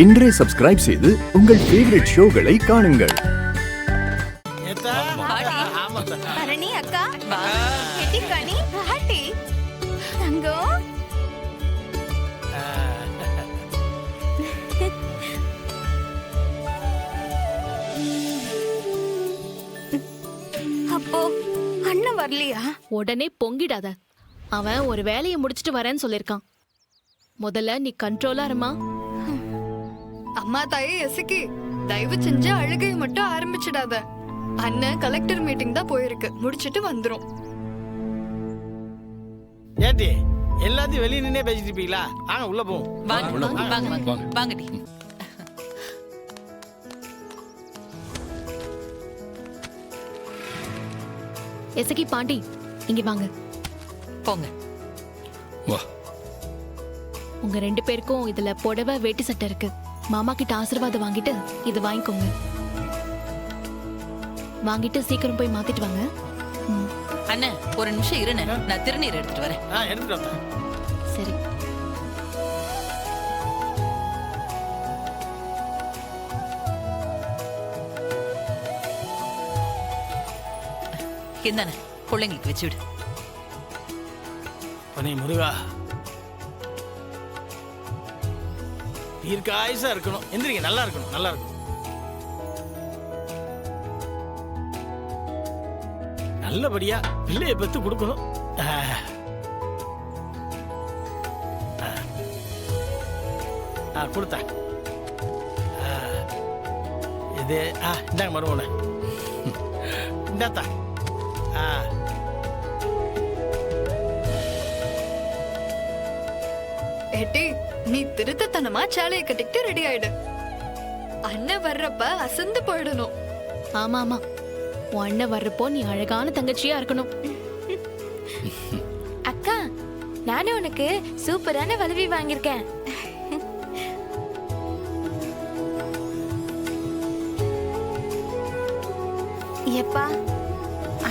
இன்றே சப்ஸ்கிரைப் செய்து உங்கள் ஃபேவரட் ஷோகளை காணுங்கள். அரணி அக்கா கெட்டி கனி பாட்டி தங்கம் அப்போ அண்ணன் வரலையா? உடனே பொங்கிடாத. அவன் ஒரு வேலையை முடிச்சிட்டு வரேன்னு சொல்லிருக்கான். முதல்ல நீ கண்ட்ரோலா இருமா. அம்மா தாயே எசுக்கி தயவு செஞ்சு அழுகையை மட்டும் ஆரம்பிச்சிடாத. அண்ணன் கலெக்டர் மீட்டிங் தான் போயிருக்கு, முடிச்சிட்டு வந்துரும். ஏட்டி எல்லாத்தையும் வெளியே நின்னே பேசிட்டு இருப்பீங்களா? வாங்க உள்ள போவோம். வாங்கடி. எசகி பாண்டி இங்க வாங்க. போங்க. வா. உங்க 2 பேருக்கும் இதுல புடவை வேட்டி சட்டை இருக்கு. மாமா கிட்ட ஆசீர்வாதம் வாங்கிட்டு இது வாங்கிக்கோங்க. வாங்கிட்டு சீக்கிரம் போய் மாத்திட்டு வாங்க. அண்ணே ஒரு நிமிஷம் இருண்ணே, நான் திருநீர் எடுத்துட்டு வரேன். எடுத்துட்டு வரேன். சரி. இந்தானே பிள்ளைங்களுக்கு வச்சு விடு. பனி முருகா தீர்க்காயுசா இருக்கணும். எந்திரிங்க, நல்லா இருக்கணும், நல்லா இருக்கணும். நல்லபடியா பிள்ளைய பெத்து கொடுக்கணும். கொடுத்த இது இந்தாங்க மருமோன இந்தாத்தா. ஏட்டி நீ திருத்தத்தனமா சேலையை கட்டிக்கிட்டு ரெடி ஆயிடு. அண்ணன் வர்றப்ப அசந்து போயிடணும். ஆமா ஆமா, உன் அண்ணன் வர்றப்போ நீ அழகான தங்கச்சியா இருக்கணும். அக்கா நானும் உனக்கு சூப்பரான வளவி வாங்கியிருக்கேன். ஏப்பா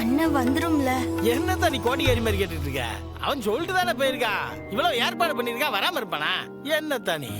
அண்ணன் வந்துரும்ல. என்னத்தான் நீ கோடிக்காரி மாதிரி கேட்டுட்டு இருக்க? அவன் சொல்லிட்டு தானே போயிருக்கா. இவ்வளவு ஏற்பாடு பண்ணிருக்கா, வராம இருப்பானா? என்னத்தான் நீ